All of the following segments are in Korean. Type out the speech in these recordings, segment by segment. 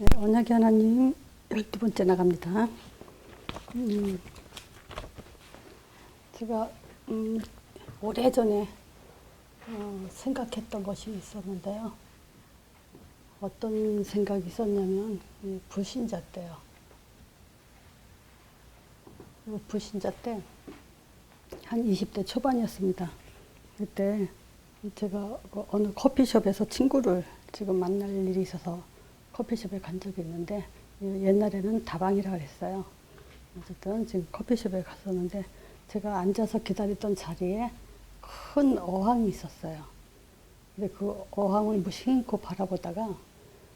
네, 언약의 하나님 12번째 나갑니다. 제가 오래전에 생각했던 것이 있었는데요. 어떤 생각이 있었냐면 불신자 때요. 불신자 때 한 20대 초반이었습니다. 그때 제가 어느 커피숍에서 친구를 지금 만날 일이 있어서 커피숍에 간 적이 있는데, 옛날에는 다방이라고 했어요. 어쨌든 지금 커피숍에 갔었는데, 제가 앉아서 기다리던 자리에 큰 어항이 있었어요. 근데 그 어항을 무심코 바라보다가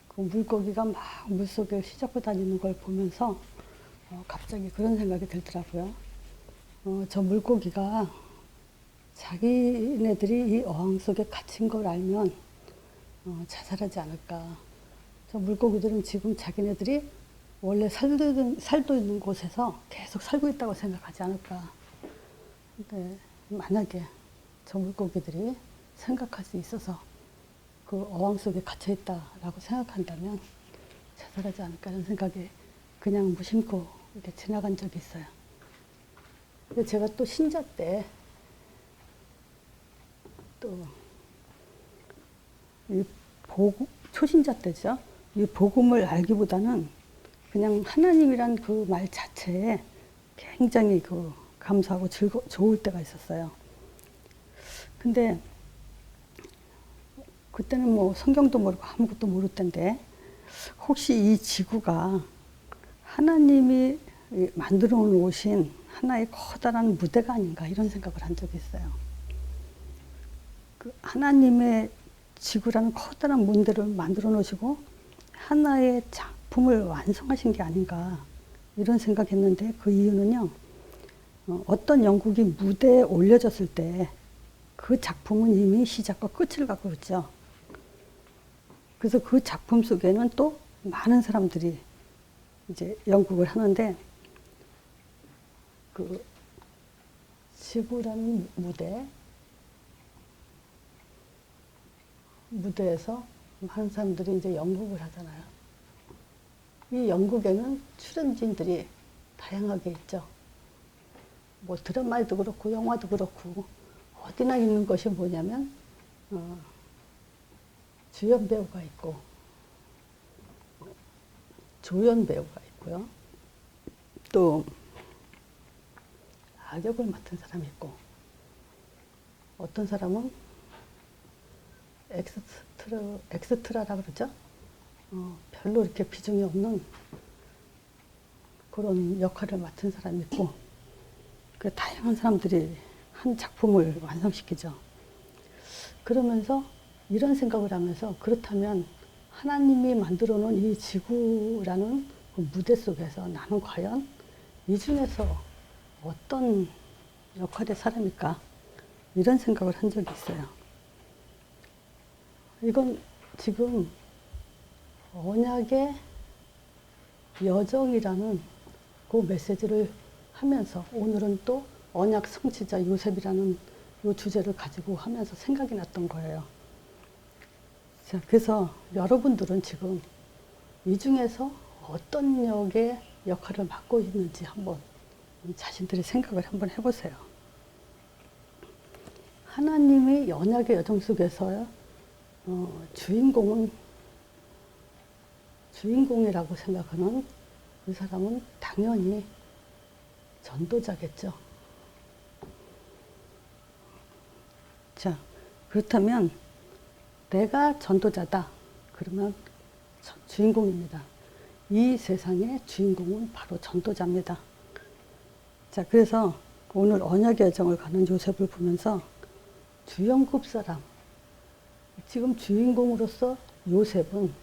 그 물고기가 막 물속에 휘젓고 다니는 걸 보면서 갑자기 그런 생각이 들더라고요. 저 물고기가 자기네들이 이 어항 속에 갇힌 걸 알면 자살하지 않을까. 저 물고기들은 지금 자기네들이 원래 살도 있는 곳에서 계속 살고 있다고 생각하지 않을까. 근데 만약에 저 물고기들이 생각할 수 있어서 그 어항 속에 갇혀 있다라고 생각한다면 자살하지 않을까 하는 생각이 그냥 무심코 이렇게 지나간 적이 있어요. 근데 제가 또 신자 때 또 이 초신자 때죠. 이 복음을 알기보다는 그냥 하나님이란 그 말 자체에 굉장히 그 감사하고 좋을 때가 있었어요. 근데 그때는 뭐 성경도 모르고 아무것도 모를 때인데, 혹시 이 지구가 하나님이 만들어 놓으신 하나의 커다란 무대가 아닌가 이런 생각을 한 적이 있어요. 그 하나님의 지구라는 커다란 무대를 만들어 놓으시고 하나의 작품을 완성하신 게 아닌가 이런 생각했는데, 그 이유는요, 어떤 영국이 무대에 올려졌을 때 그 작품은 이미 시작과 끝을 갖고 있죠. 그래서 그 작품 속에는 또 많은 사람들이 이제 연극을 하는데, 그 지구라는 무대에서 많은 사람들이 이제 연극을 하잖아요. 이 연극에는 출연진들이 다양하게 있죠. 뭐 드라마도 그렇고 영화도 그렇고 어디나 있는 것이 뭐냐면 주연 배우가 있고 조연 배우가 있고요. 또 악역을 맡은 사람이 있고, 어떤 사람은 엑스트라라 그러죠. 별로 이렇게 비중이 없는 그런 역할을 맡은 사람이 있고, 그 다양한 사람들이 한 작품을 완성시키죠. 그러면서 이런 생각을 하면서, 그렇다면 하나님이 만들어 놓은 이 지구라는 그 무대 속에서 나는 과연 이 중에서 어떤 역할의 사람일까? 이런 생각을 한 적이 있어요. 이건 지금 언약의 여정이라는 그 메시지를 하면서, 오늘은 또 언약 성취자 요셉이라는 이 주제를 가지고 하면서 생각이 났던 거예요. 자, 그래서 여러분들은 지금 이 중에서 어떤 역할을 맡고 있는지 한번 자신들의 생각을 한번 해보세요. 하나님의 언약의 여정 속에서 주인공이라고 생각하는 그 사람은 당연히 전도자겠죠. 자, 그렇다면 내가 전도자다. 그러면 주인공입니다. 이 세상의 주인공은 바로 전도자입니다. 자, 그래서 오늘 언약의 여정을 가는 요셉을 보면서 주연급 사람, 지금 주인공으로서 요셉은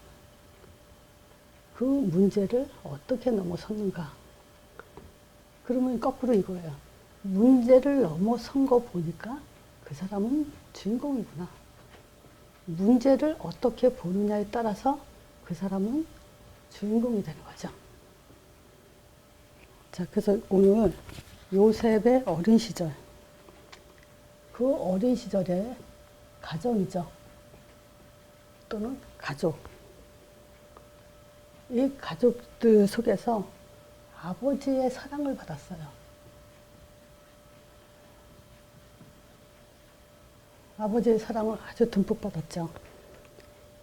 그 문제를 어떻게 넘어섰는가. 그러면 거꾸로 이거예요. 문제를 넘어선 거 보니까 그 사람은 주인공이구나. 문제를 어떻게 보느냐에 따라서 그 사람은 주인공이 되는 거죠. 자, 그래서 오늘 요셉의 어린 시절, 그 어린 시절의 가정이죠. 또는 가족. 이 가족들 속에서 아버지의 사랑을 받았어요. 아버지의 사랑을 아주 듬뿍 받았죠.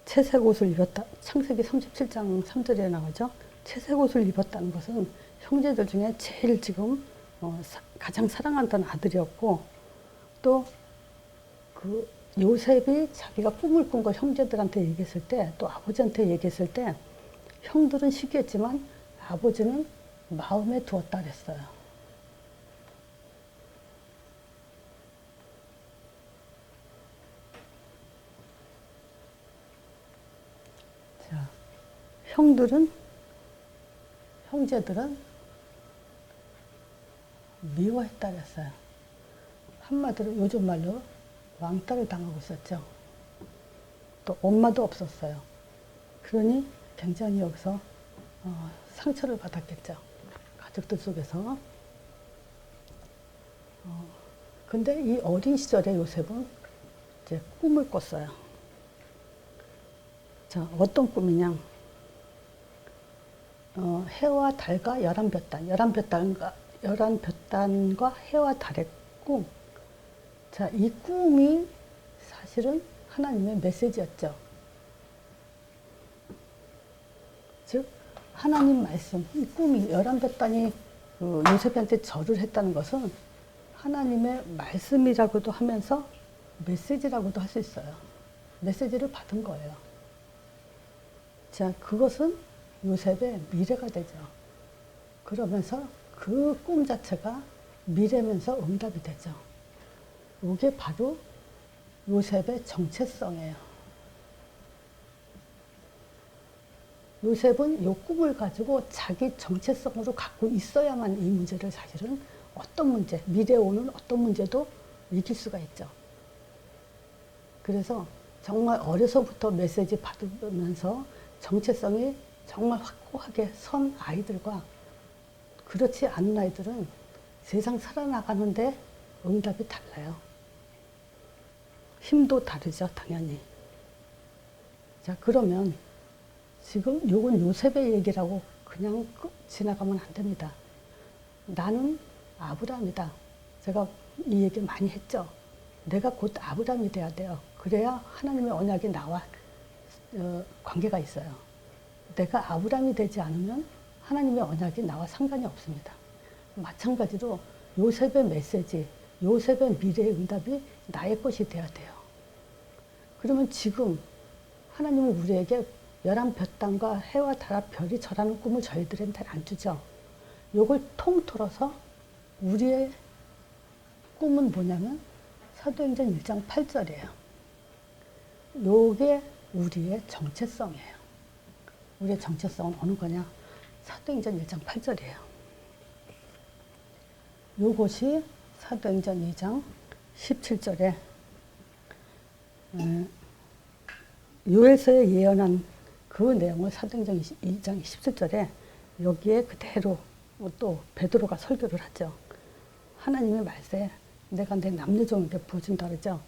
채색 옷을 입었다. 창세기 37장 3절에 나오죠. 채색 옷을 입었다는 것은 형제들 중에 제일 지금 가장 사랑한다는 아들이었고, 또 그 요셉이 자기가 꿈을 꾼 걸 형제들한테 얘기했을 때, 또 아버지한테 얘기했을 때, 형들은 시기했지만 아버지는 마음에 두었다 그랬어요. 자, 형제들은 미워했다 그랬어요. 한마디로 요즘 말로 왕따를 당하고 있었죠. 또 엄마도 없었어요. 그러니 굉장히 여기서 상처를 받았겠죠. 가족들 속에서. 근데 이 어린 시절에 요셉은 이제 꿈을 꿨어요. 자, 어떤 꿈이냐? 해와 달과 11볕단, 11볕단과 해와 달의 꿈. 자, 이 꿈이 사실은 하나님의 메시지였죠. 즉, 하나님 말씀, 이 꿈이 11볕단이 요셉한테 절을 했다는 것은 하나님의 말씀이라고도 하면서 메시지라고도 할 수 있어요. 메시지를 받은 거예요. 자, 그것은 요셉의 미래가 되죠. 그러면서 그 꿈 자체가 미래면서 응답이 되죠. 이게 바로 요셉의 정체성이에요. 요셉은 이 꿈을 가지고 자기 정체성으로 갖고 있어야만 이 문제를 사실은 어떤 문제, 미래에 오는 어떤 문제도 이길 수가 있죠. 그래서 정말 어려서부터 메시지 받으면서 정체성이 정말 확고하게 선 아이들과 그렇지 않은 아이들은 세상 살아나가는데 응답이 달라요. 힘도 다르죠, 당연히. 자, 그러면 지금 요건 요셉의 얘기라고 그냥 지나가면 안 됩니다. 나는 아브라함이다. 제가 이 얘기 많이 했죠. 내가 곧 아브라함이 돼야 돼요. 그래야 하나님의 언약이 나와 관계가 있어요. 내가 아브라함이 되지 않으면 하나님의 언약이 나와 상관이 없습니다. 마찬가지로 요셉의 메시지, 요셉의 미래의 응답이 나의 것이 돼야 돼요. 그러면 지금 하나님은 우리에게 11볕단과 해와 달, 별이 절하는 꿈을 저희들한테 안 주죠. 요걸 통틀어서 우리의 꿈은 뭐냐면 사도행전 1장 8절이에요. 요게 우리의 정체성이에요. 우리의 정체성은 어느 거냐? 사도행전 1장 8절이에요. 요것이 사도행전 2장 17절에 요엘서에 예언한 그 내용을 사도행전 2장 17절에 여기에 그대로 또 베드로가 설교를 하죠. 하나님의 말씀에 내가 내 남녀종에게 부어준다 그러죠.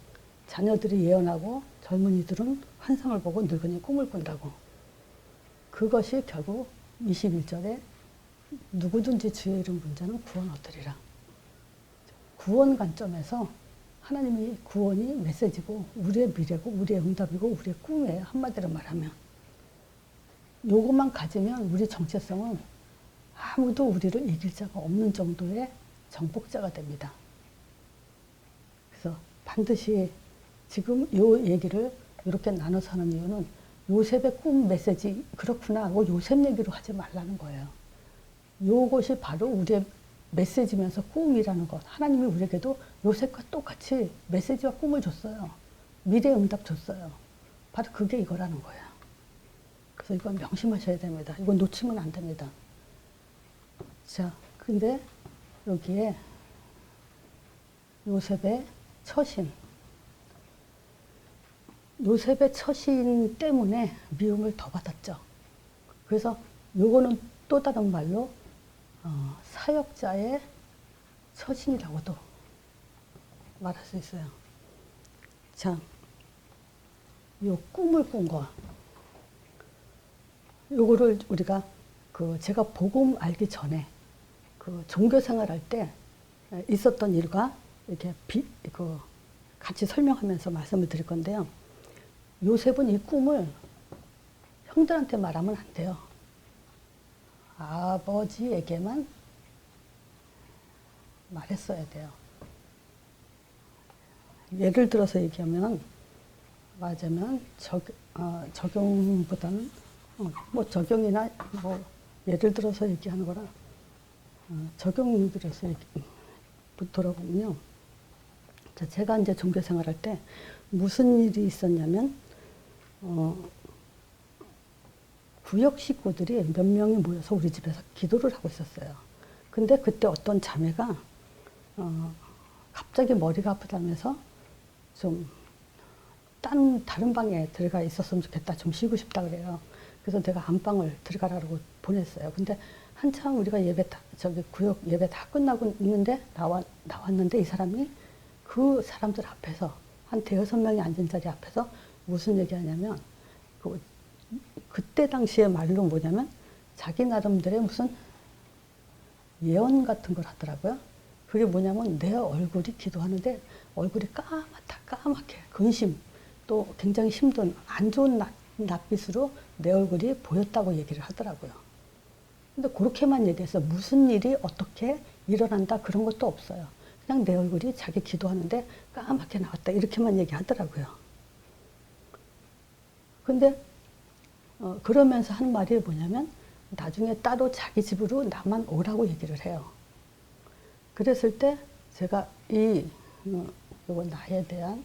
자녀들이 예언하고 젊은이들은 환상을 보고 늙은이 꿈을 꾼다고. 그것이 결국 21절에 누구든지 주의 이름 문자는 구원 얻으리라. 구원 관점에서 하나님이 구원이 메시지고 우리의 미래고 우리의 응답이고 우리의 꿈이에요. 한마디로 말하면. 요것만 가지면 우리 정체성은 아무도 우리를 이길 자가 없는 정도의 정복자가 됩니다. 그래서 반드시 지금 요 얘기를 이렇게 나눠서 하는 이유는 요셉의 꿈 메시지 그렇구나 하고 요셉 얘기로 하지 말라는 거예요. 요것이 바로 우리의 메시지면서 꿈이라는 것. 하나님이 우리에게도 요셉과 똑같이 메시지와 꿈을 줬어요. 미래 응답 줬어요. 바로 그게 이거라는 거예요. 그래서 이건 명심하셔야 됩니다. 이건 놓치면 안 됩니다. 자, 근데 여기에 요셉의 처신. 요셉의 처신 때문에 미움을 더 받았죠. 그래서 요거는 또 다른 말로 사역자의 처신이라고도 말할 수 있어요. 자, 요 꿈을 꾼 거. 요거를 우리가 제가 복음 알기 전에 종교 생활할 때 있었던 일과 이렇게 같이 설명하면서 말씀을 드릴 건데요. 요셉은 이 꿈을 형들한테 말하면 안 돼요. 아버지에게만 말했어야 돼요. 예를 들어서 얘기하면, 맞으면 적용보다는 뭐 적용이나 뭐 예를 들어서 얘기하는 거라 적용 들어서 돌아보면요. 제가 이제 종교 생활할 때 무슨 일이 있었냐면 구역 식구들이 몇 명이 모여서 우리 집에서 기도를 하고 있었어요. 근데 그때 어떤 자매가 갑자기 머리가 아프다면서 좀 다른 방에 들어가 있었으면 좋겠다. 좀 쉬고 싶다 그래요. 그래서 내가 안방을 들어가라고 보냈어요. 근데 한참 우리가 구역 예배 다 끝나고 있는데 나왔는데 이 사람이 그 사람들 앞에서 한 5-6명이 앉은 자리 앞에서 무슨 얘기하냐면 그때 당시에 말로 뭐냐면 자기 나름대로의 무슨 예언 같은 걸 하더라고요. 그게 뭐냐면 내 얼굴이 기도하는데 얼굴이 까맣게 근심 또 굉장히 힘든 안 좋은 낯빛으로 내 얼굴이 보였다고 얘기를 하더라고요. 근데 그렇게만 얘기해서 무슨 일이 어떻게 일어난다 그런 것도 없어요. 그냥 내 얼굴이 자기 기도하는데 까맣게 나왔다 이렇게만 얘기하더라고요. 근데 그러면서 한 말이 뭐냐면 나중에 따로 자기 집으로 나만 오라고 얘기를 해요. 그랬을 때 제가 요거 나에 대한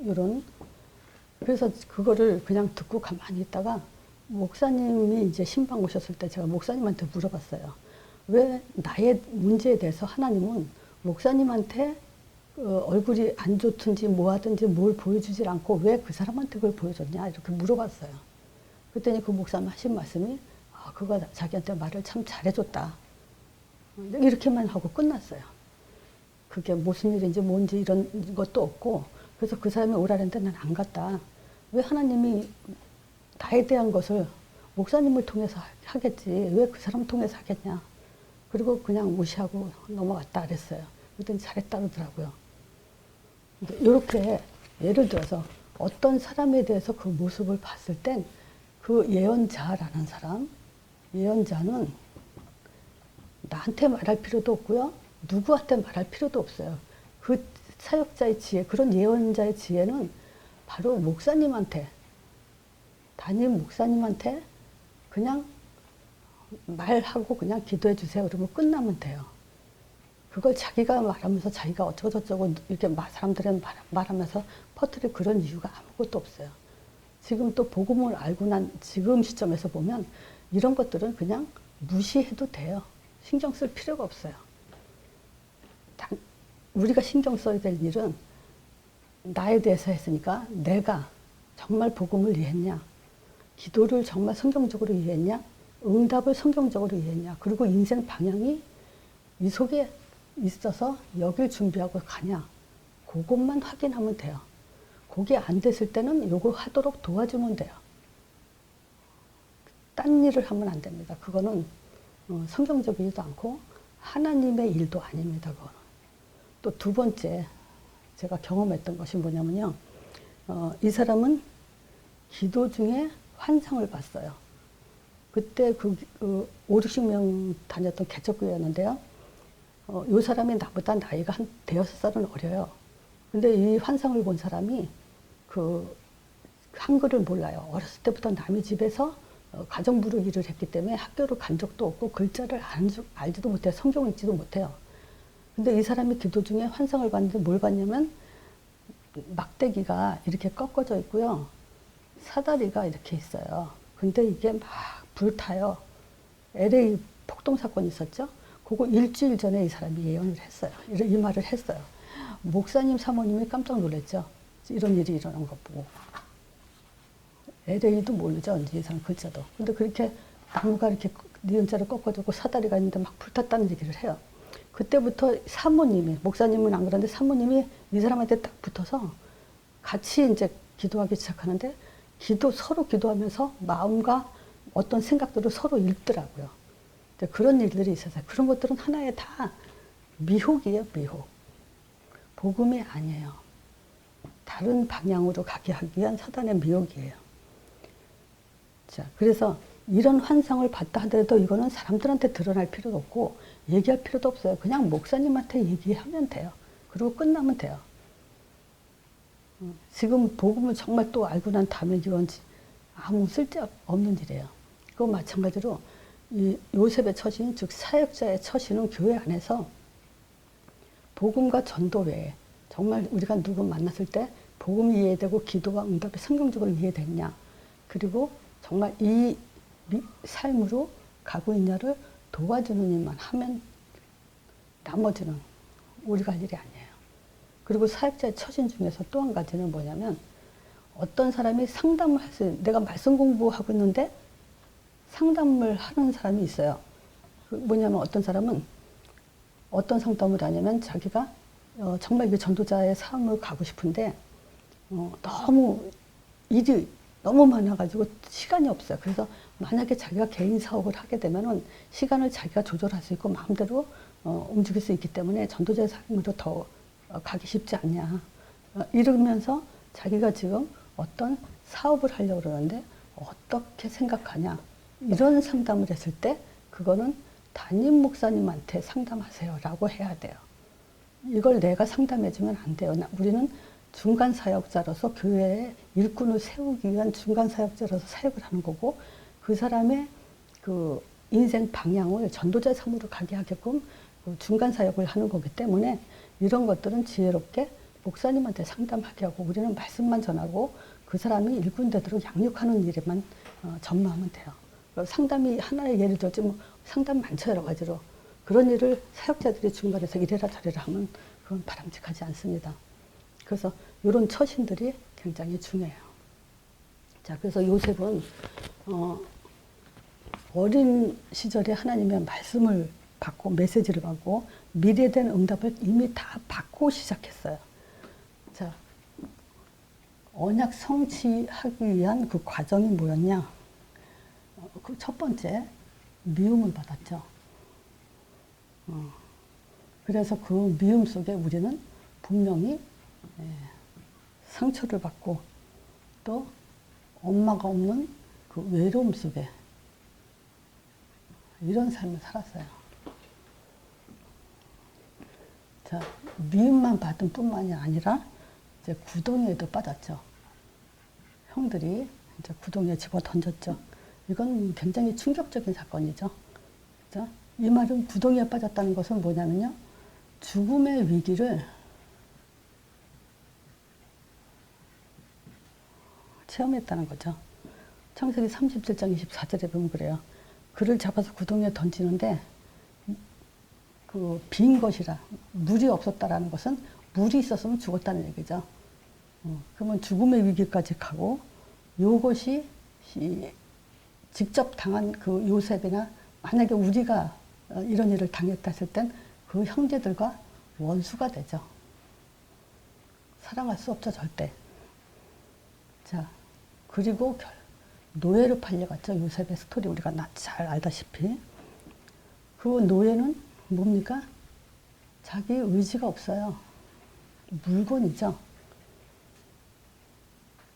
이런 그래서 그거를 그냥 듣고 가만히 있다가 목사님이 이제 신방 오셨을 때 제가 목사님한테 물어봤어요. 왜 나의 문제에 대해서 하나님은 목사님한테 얼굴이 안 좋든지 뭐 하든지 뭘 보여주질 않고 왜 그 사람한테 그걸 보여줬냐 이렇게 물어봤어요. 그랬더니 그 목사님 하신 말씀이 그거 자기한테 말을 참 잘해줬다. 이렇게만 하고 끝났어요. 그게 무슨 일인지 뭔지 이런 것도 없고 그래서 그 사람이 오라는데 난 안 갔다. 왜 하나님이 나에 대한 것을 목사님을 통해서 하겠지. 왜 그 사람 통해서 하겠냐. 그리고 그냥 무시하고 넘어갔다 그랬어요. 그랬더니 잘했다 그러더라고요. 이렇게 예를 들어서 어떤 사람에 대해서 그 모습을 봤을 땐 그 예언자라는 사람, 예언자는 나한테 말할 필요도 없고요. 누구한테 말할 필요도 없어요. 그 사역자의 지혜, 그런 예언자의 지혜는 바로 목사님한테, 담임 목사님한테 그냥 말하고 그냥 기도해 주세요. 그러면 끝나면 돼요. 그걸 자기가 말하면서 자기가 어쩌고저쩌고 이렇게 사람들은 말하면서 퍼뜨릴 그런 이유가 아무것도 없어요. 지금 또 복음을 알고 난 지금 시점에서 보면 이런 것들은 그냥 무시해도 돼요. 신경 쓸 필요가 없어요. 우리가 신경 써야 될 일은 나에 대해서 했으니까 내가 정말 복음을 이해했냐, 기도를 정말 성경적으로 이해했냐, 응답을 성경적으로 이해했냐, 그리고 인생 방향이 이 속에 있어서 여길 준비하고 가냐, 그것만 확인하면 돼요. 그게 안 됐을 때는 요거 하도록 도와주면 돼요. 딴 일을 하면 안 됩니다. 그거는 성경적이지도 않고 하나님의 일도 아닙니다. 그거는. 또 두 번째 제가 경험했던 것이 뭐냐면요. 이 사람은 기도 중에 환상을 봤어요. 그때 5-60명 다녔던 개척교회였는데요. 이 사람이 나보다 나이가 한 5살은 어려요. 근데 이 환상을 본 사람이 한글을 몰라요. 어렸을 때부터 남의 집에서 가정부로 일을 했기 때문에 학교를 간 적도 없고 글자를 알지도 못해요. 성경 읽지도 못해요. 근데 이 사람이 기도 중에 환상을 봤는데 뭘 봤냐면 막대기가 이렇게 꺾어져 있고요. 사다리가 이렇게 있어요. 근데 이게 막 불타요. LA 폭동 사건이 있었죠. 그거 일주일 전에 이 사람이 예언을 했어요. 이 말을 했어요. 목사님 사모님이 깜짝 놀랐죠. 이런 일이 일어난 거 보고. LA도 모르죠. 언제 이 사람 글자도. 근데 그렇게 나무가 이렇게 니은자를 꺾어주고 사다리가 있는데 막 불탔다는 얘기를 해요. 그때부터 사모님이, 목사님은 안 그런데 사모님이 이 사람한테 딱 붙어서 같이 이제 기도하기 시작하는데 서로 기도하면서 마음과 어떤 생각들을 서로 읽더라고요. 그런 일들이 있어서 그런 것들은 하나의 다 미혹이에요, 미혹. 복음이 아니에요. 다른 방향으로 가게 하기 위한 사단의 미혹이에요. 자, 그래서 이런 환상을 봤다 하더라도 이거는 사람들한테 드러날 필요도 없고 얘기할 필요도 없어요. 그냥 목사님한테 얘기하면 돼요. 그리고 끝나면 돼요. 지금 복음을 정말 또 알고 난 다음에 이건 아무 쓸데없는 일이에요. 그거 마찬가지로 이 요셉의 처신, 즉 사역자의 처신은 교회 안에서 복음과 전도 외에 정말 우리가 누구 만났을 때 복음이 이해되고 기도와 응답이 성경적으로 이해됐냐, 그리고 정말 이 삶으로 가고 있냐를 도와주는 일만 하면 나머지는 우리가 할 일이 아니에요. 그리고 사역자의 처신 중에서 또 한 가지는 뭐냐면 어떤 사람이 상담을 할 수, 내가 말씀 공부하고 있는데 상담을 하는 사람이 있어요. 뭐냐면 어떤 사람은 어떤 상담을 하냐면 자기가 정말 이게 전도자의 삶을 가고 싶은데 너무 일이 너무 많아가지고 시간이 없어요. 그래서 만약에 자기가 개인 사업을 하게 되면은 시간을 자기가 조절할 수 있고 마음대로 움직일 수 있기 때문에 전도자의 삶으로 더 가기 쉽지 않냐. 이러면서 자기가 지금 어떤 사업을 하려고 그러는데 어떻게 생각하냐. 이런 상담을 했을 때 그거는 담임 목사님한테 상담하세요 라고 해야 돼요. 이걸 내가 상담해주면 안 돼요. 우리는 중간 사역자로서 교회의 일꾼을 세우기 위한 중간 사역자로서 사역을 하는 거고, 그 사람의 그 인생 방향을 전도자의 삶으로 가게 하게끔 중간 사역을 하는 거기 때문에 이런 것들은 지혜롭게 목사님한테 상담하게 하고 우리는 말씀만 전하고 그 사람이 일꾼 되도록 양육하는 일에만 전무하면 돼요. 상담이 하나의 예를 들지 뭐 상담 많죠, 여러 가지로. 그런 일을 사역자들이 중간에서 이래라 저래라 하면 그건 바람직하지 않습니다. 그래서 이런 처신들이 굉장히 중요해요. 자, 그래서 요셉은 어린 시절에 하나님의 말씀을 받고 메시지를 받고 미래에 대한 응답을 이미 다 받고 시작했어요. 자, 언약 성취하기 위한 그 과정이 뭐였냐? 그 첫 번째, 미움을 받았죠. 그래서 그 미움 속에 우리는 분명히 상처를 받고 또 엄마가 없는 그 외로움 속에 이런 삶을 살았어요. 자, 미움만 받은 뿐만이 아니라 이제 구덩이에도 빠졌죠. 형들이 이제 구덩이에 집어 던졌죠. 이건 굉장히 충격적인 사건이죠. 그죠? 이 말은 구덩이에 빠졌다는 것은 뭐냐면요. 죽음의 위기를 체험했다는 거죠. 창세기 37장 24절에 보면 그래요. 그를 잡아서 구덩이에 던지는데 그 빈 것이라 물이 없었다라는 것은 물이 있었으면 죽었다는 얘기죠. 그러면 죽음의 위기까지 가고 요것이 직접 당한 그 요셉이나 만약에 우리가 이런 일을 당했다 했을 땐 그 형제들과 원수가 되죠. 사랑할 수 없죠, 절대. 자, 그리고 노예로 팔려갔죠. 요셉의 스토리 우리가 잘 알다시피. 그 노예는 뭡니까? 자기 의지가 없어요. 물건이죠.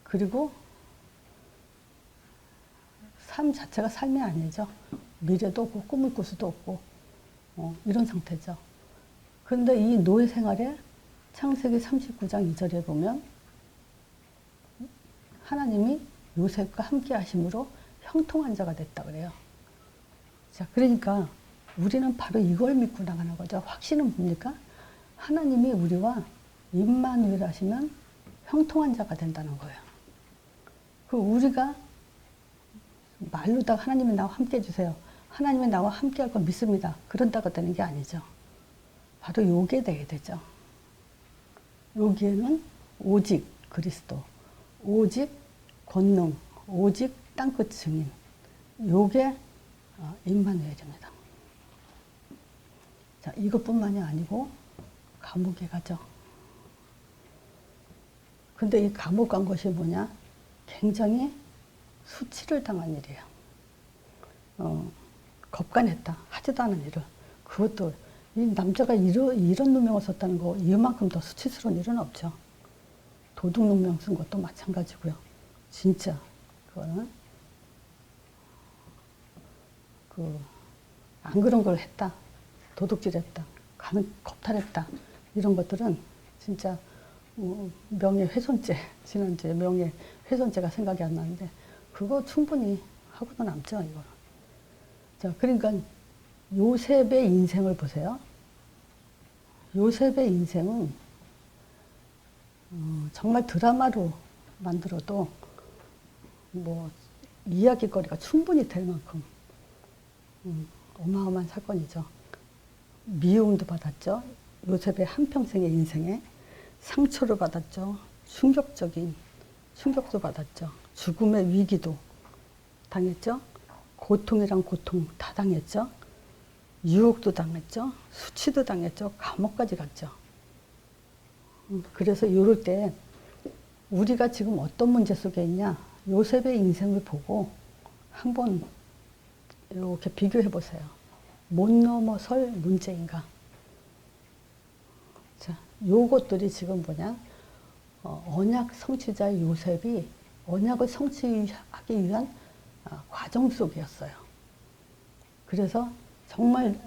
그리고 삶 자체가 삶이 아니죠. 미래도 없고 꿈을 꿀 수도 없고 이런 상태죠. 그런데 이 노예 생활에 창세기 39장 2절에 보면 하나님이 요셉과 함께 하심으로 형통한 자가 됐다 그래요. 자, 그러니까 우리는 바로 이걸 믿고 나가는 거죠. 확신은 뭡니까? 하나님이 우리와 임마누엘 하시면 형통한 자가 된다는 거예요. 그 우리가 말로다가 하나님이 나와 함께 해주세요. 하나님이 나와 함께 할 걸 믿습니다. 그런다고 되는 게 아니죠. 바로 요게 되게 되죠. 여기에는 오직 그리스도, 오직 권능, 오직 땅끝 증인. 요게 임마누엘입니다. 자, 이것뿐만이 아니고 감옥에 가죠. 근데 이 감옥 간 것이 뭐냐? 굉장히 수치를 당한 일이에요. 겁간했다. 하지도 않은 일을. 그것도 이 남자가 이런 누명을 썼다는 거 이만큼 더 수치스러운 일은 없죠. 도둑 누명 쓴 것도 마찬가지고요. 진짜 그거는 안 그런 걸 했다. 도둑질했다. 겁탈했다. 이런 것들은 진짜 명예훼손죄, 지난주에 명예훼손죄가 생각이 안 나는데 그거 충분히 하고도 남죠, 이거. 자, 그러니까 요셉의 인생을 보세요. 요셉의 인생은 정말 드라마로 만들어도 뭐 이야기거리가 충분히 될 만큼 어마어마한 사건이죠. 미움도 받았죠. 요셉의 한평생의 인생에 상처를 받았죠. 충격도 받았죠. 죽음의 위기도 당했죠. 고통이란 고통 다 당했죠. 유혹도 당했죠. 수치도 당했죠. 감옥까지 갔죠. 그래서 이럴 때 우리가 지금 어떤 문제 속에 있냐, 요셉의 인생을 보고 한번 이렇게 비교해 보세요. 못 넘어설 문제인가? 자, 요것들이 지금 뭐냐? 언약 성취자의 요셉이 언약을 성취하기 위한 과정 속이었어요. 그래서 정말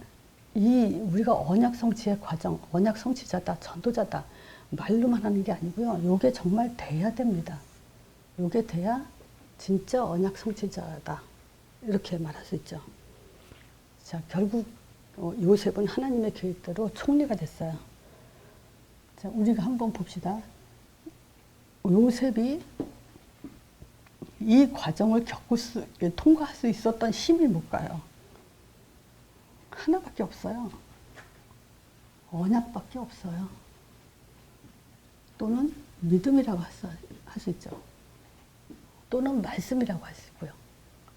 우리가 언약 성취의 과정, 언약 성취자다, 전도자다 말로만 하는 게 아니고요. 요게 정말 돼야 됩니다. 요게 돼야 진짜 언약 성취자다. 이렇게 말할 수 있죠. 자, 결국 요셉은 하나님의 계획대로 총리가 됐어요. 자, 우리가 한번 봅시다. 요셉이 이 과정을 통과할 수 있었던 힘이 뭘까요? 하나밖에 없어요. 언약밖에 없어요. 또는 믿음이라고 할 수 있죠. 또는 말씀이라고 할 수 있고요.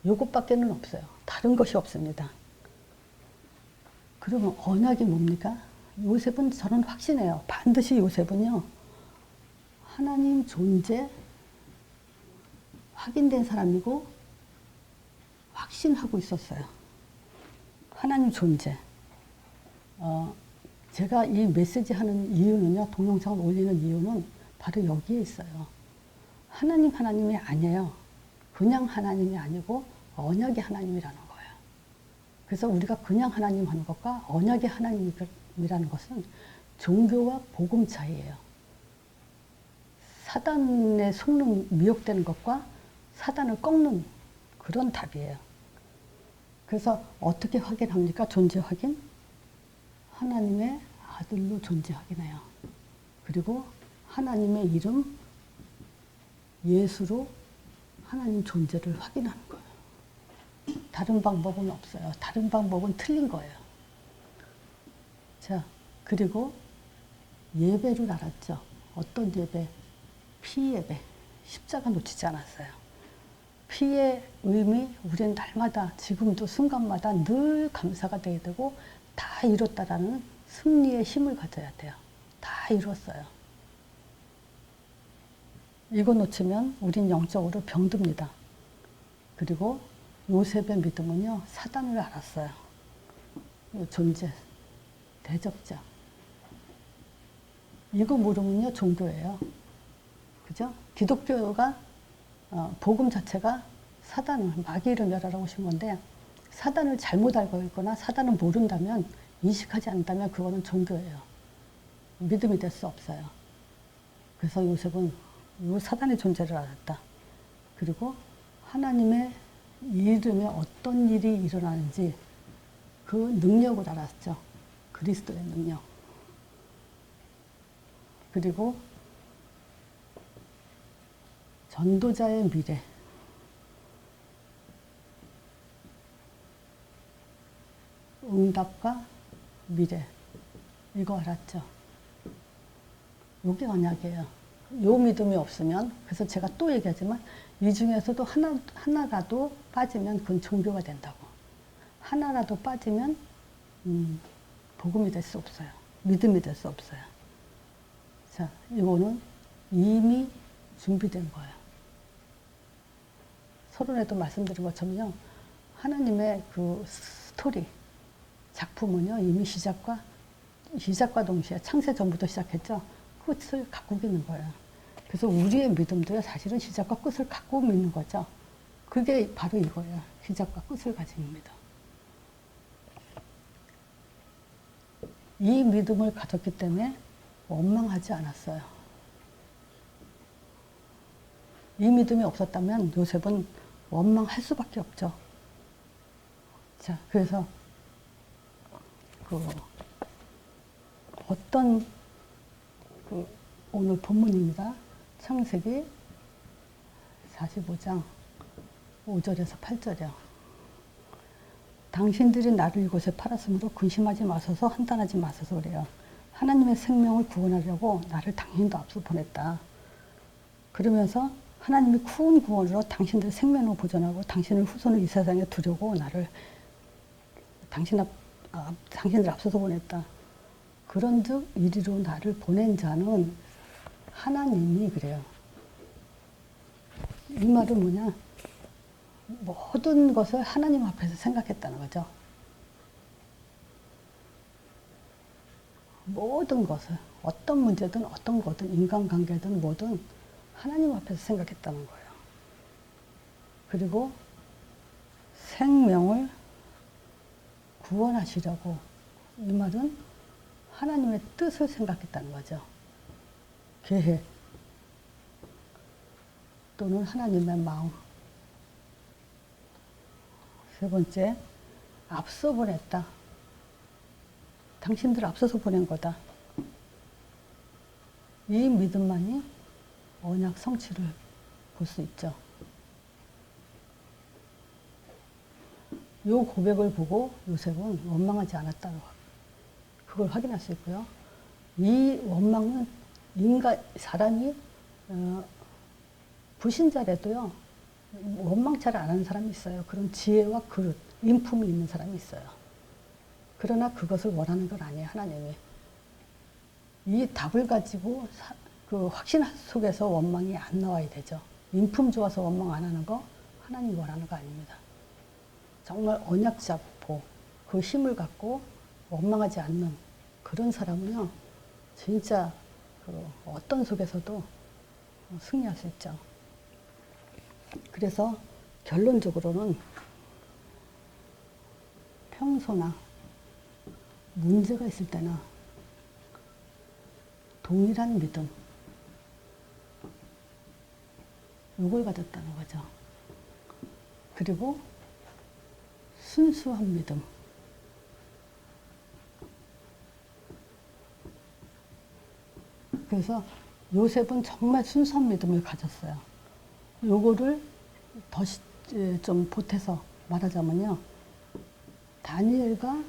요것밖에는 없어요. 다른 것이 없습니다. 그러면 언약이 뭡니까? 요셉은 저는 확신해요. 반드시 요셉은요, 하나님 존재 확인된 사람이고 확신하고 있었어요. 하나님 존재. 제가 이 메시지 하는 이유는요, 동영상을 올리는 이유는 바로 여기에 있어요. 하나님이 아니에요. 그냥 하나님이 아니고 언약의 하나님이라는 거예요. 그래서 우리가 그냥 하나님 하는 것과 언약의 하나님이라는 것은 종교와 복음 차이예요. 사단에 속는 미혹되는 것과 사단을 꺾는 그런 답이에요. 그래서 어떻게 확인합니까? 존재 확인? 하나님의 아들로 존재 확인해요. 그리고 하나님의 이름 예수로 하나님 존재를 확인하는 거예요. 다른 방법은 없어요. 다른 방법은 틀린 거예요. 자, 그리고 예배를 알았죠. 어떤 예배? 피 예배. 십자가 놓치지 않았어요. 피의 의미, 우리는 날마다, 지금도 순간마다 늘 감사가 돼야 되고, 다 이뤘다라는 승리의 힘을 가져야 돼요. 다 이뤘어요. 이거 놓치면 우린 영적으로 병듭니다. 그리고 요셉의 믿음은요, 사단을 알았어요. 존재, 대적자. 이거 모르면요, 종교예요. 그죠? 기독교가, 복음 자체가 사단을, 마귀를 멸하러 오신 건데, 사단을 잘못 알고 있거나 사단을 모른다면, 인식하지 않는다면 그거는 종교예요. 믿음이 될 수 없어요. 그래서 요셉은 이 사단의 존재를 알았다. 그리고 하나님의 이름에 어떤 일이 일어나는지 그 능력을 알았죠. 그리스도의 능력. 그리고 전도자의 미래. 응답과 미래. 이거 알았죠. 이게 언약이에요. 요 믿음이 없으면, 그래서 제가 또 얘기하지만 이 중에서도 하나라도 빠지면 그건 종교가 된다고. 하나라도 빠지면 복음이 될 수 없어요. 믿음이 될 수 없어요. 자, 이거는 이미 준비된 거예요. 서론에도 말씀드린 것처럼요. 하나님의 그 스토리, 작품은요, 이미 시작과 동시에 창세 전부터 시작했죠. 끝을 갖고 있는 거예요. 그래서 우리의 믿음도요, 사실은 시작과 끝을 갖고 믿는 거죠. 그게 바로 이거예요. 시작과 끝을 가진 믿음. 이 믿음을 가졌기 때문에 원망하지 않았어요. 이 믿음이 없었다면 요셉은 원망할 수밖에 없죠. 자, 그래서 어떤 오늘 본문입니다. 창세기 45장 5절에서 8절이요. 당신들이 나를 이곳에 팔았으므로 근심하지 마소서, 한탄하지 마소서 그래요. 하나님의 생명을 구원하려고 나를 당신도 앞서 보냈다. 그러면서 하나님이 큰 구원으로 당신들의 생명을 보존하고 당신의 후손을 이 세상에 두려고 나를 당신들 앞서서 보냈다. 그런즉 이리로 나를 보낸 자는 하나님이 그래요. 이 말은 뭐냐? 모든 것을 하나님 앞에서 생각했다는 거죠. 모든 것을, 어떤 문제든 어떤 거든 인간관계든 뭐든 하나님 앞에서 생각했다는 거예요. 그리고 생명을 구원하시려고, 이 말은 하나님의 뜻을 생각했다는 거죠. 계획 또는 하나님의 마음. 세 번째, 앞서 보냈다. 당신들 앞서서 보낸 거다. 이 믿음만이 언약 성취를 볼 수 있죠. 이 고백을 보고 요셉은 원망하지 않았다고 그걸 확인할 수 있고요. 이 원망은 사람이 불신자라도요, 원망차를 안 하는 사람이 있어요. 그런 지혜와 그릇, 인품이 있는 사람이 있어요. 그러나 그것을 원하는 건 아니에요, 하나님이. 이 답을 가지고 그 확신 속에서 원망이 안 나와야 되죠. 인품 좋아서 원망 안 하는 거 하나님이 원하는 거 아닙니다. 정말 언약 잡고 그 힘을 갖고 원망하지 않는 그런 사람은요, 진짜 어떤 속에서도 승리할 수 있죠. 그래서 결론적으로는 평소나 문제가 있을 때나 동일한 믿음, 이걸 가졌다는 거죠. 그리고 순수한 믿음. 그래서 요셉은 정말 순수한 믿음을 가졌어요. 요거를 더 좀 보태서 말하자면요. 다니엘과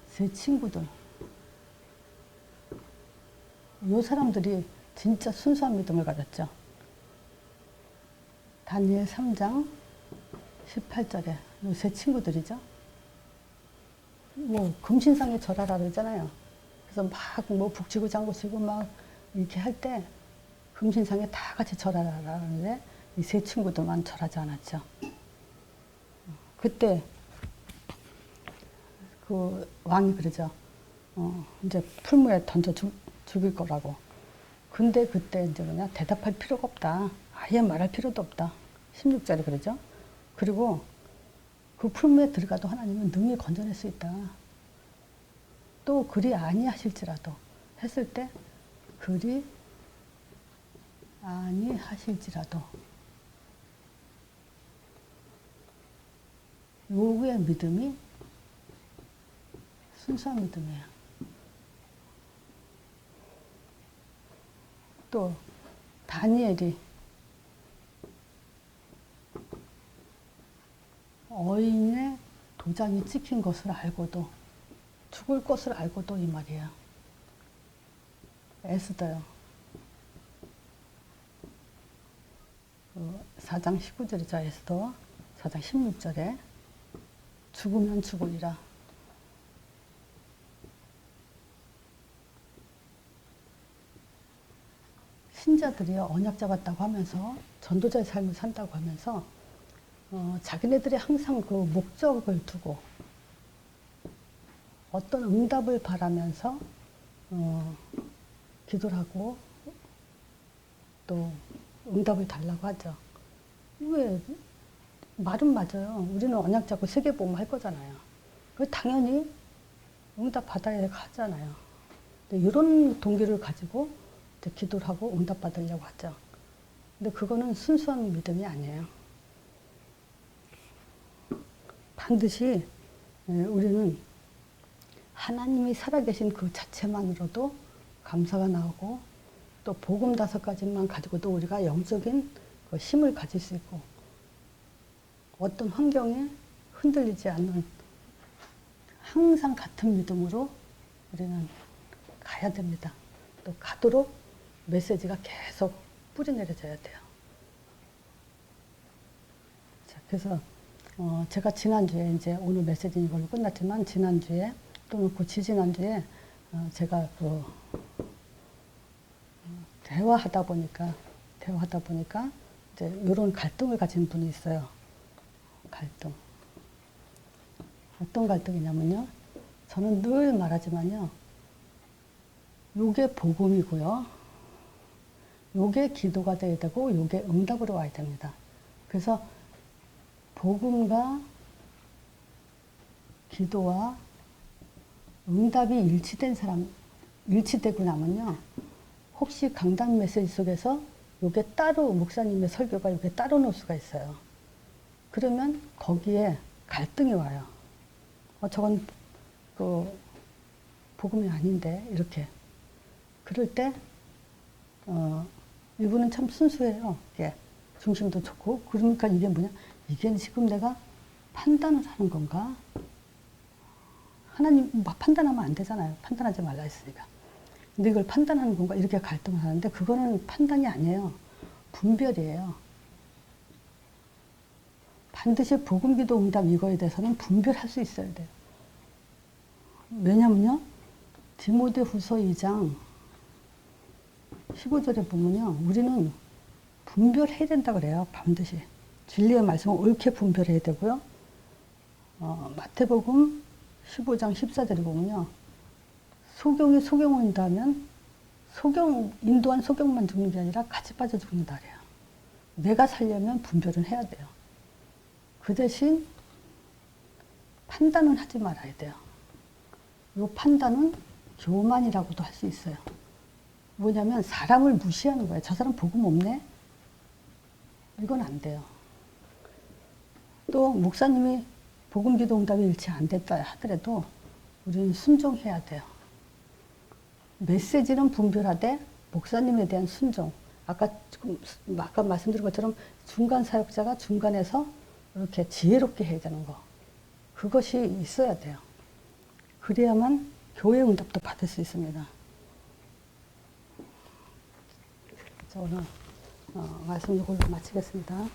세 친구들, 요 사람들이 진짜 순수한 믿음을 가졌죠. 다니엘 3장 18절에 요 세 친구들이죠. 뭐 금신상에 절하라 그러잖아요. 그래서 막 뭐 북치고 장구치고 막 이렇게 할 때 금신상에 다 같이 절하라 하는데 이 세 친구들만 절하지 않았죠. 그때 그 왕이 그러죠. 이제 풀무에 던져 죽일 거라고. 근데 그때 이제 그냥 대답할 필요가 없다. 아예 말할 필요도 없다. 16절에 그러죠. 그리고 그 풀무에 들어가도 하나님은 능히 건져낼 수 있다. 또 그리 아니하실지라도 했을 때 그리 아니하실지라도 요구의 믿음이 순수한 믿음이에요. 또 다니엘이 어인의 도장이 찍힌 것을 알고도 죽을 것을 알고도 이 말이에요. 에스더요. 4장 19절이죠. 에스더 4장 16절에 죽으면 죽으리라. 신자들이 언약 잡았다고 하면서 전도자의 삶을 산다고 하면서 자기네들이 항상 그 목적을 두고 어떤 응답을 바라면서 기도를 하고 또 응답을 달라고 하죠. 왜? 말은 맞아요. 우리는 언약 잡고 세계보험 할 거잖아요. 그 당연히 응답 받아야 하잖아요. 이런 동기를 가지고 기도를 하고 응답 받으려고 하죠. 근데 그거는 순수한 믿음이 아니에요. 반드시 우리는 하나님이 살아계신 그 자체만으로도 감사가 나오고 또 복음 5가지만 가지고도 우리가 영적인 그 힘을 가질 수 있고 어떤 환경에 흔들리지 않는 항상 같은 믿음으로 우리는 가야 됩니다. 또 가도록 메시지가 계속 뿌리내려져야 돼요. 자, 그래서 제가 지난주에 이제 오늘 메시지는 이걸로 끝났지만 지난주에 또는 그 지지난주에 제가 그 대화하다 보니까 이제 이런 갈등을 가진 분이 있어요. 갈등. 어떤 갈등이냐면요. 저는 늘 말하지만요. 요게 복음이고요. 요게 기도가 돼야 되고 요게 응답으로 와야 됩니다. 그래서 복음과 기도와 응답이 일치되고 나면요. 혹시 강단 메시지 속에서 요게 따로 목사님의 설교가 요게 따로 놓을 수가 있어요. 그러면 거기에 갈등이 와요. 저건 그 복음이 아닌데 이렇게. 그럴 때 이분은 참 순수해요. 이게 중심도 좋고. 그러니까 이게 뭐냐? 이게 지금 내가 판단을 하는 건가? 하나님 판단하면 안 되잖아요. 판단하지 말라 했으니까. 근데 이걸 판단하는 건가? 이렇게 갈등을 하는데 그거는 판단이 아니에요. 분별이에요. 반드시 복음, 기도, 응답 이거에 대해서는 분별할 수 있어야 돼요. 왜냐면요. 디모데후서 2장 15절에 보면요. 우리는 분별해야 된다 그래요. 반드시. 진리의 말씀을 옳게 분별해야 되고요. 마태복음 15장 14절에 보면요. 소경이 소경을 인도하면 인도한 소경만 죽는 게 아니라 같이 빠져 죽는다 그래요. 내가 살려면 분별은 해야 돼요. 그 대신 판단은 하지 말아야 돼요. 이 판단은 교만이라고도 할 수 있어요. 뭐냐면 사람을 무시하는 거예요. 저 사람 복음 없네? 이건 안 돼요. 또 목사님이 복음, 기도, 응답이 일치 안 됐다 하더라도 우리는 순종해야 돼요. 메시지는 분별하되 목사님에 대한 순종. 아까 말씀드린 것처럼 중간 사역자가 중간에서 이렇게 지혜롭게 해야 되는 거. 그것이 있어야 돼요. 그래야만 교회 응답도 받을 수 있습니다. 오늘 말씀 이걸로 마치겠습니다.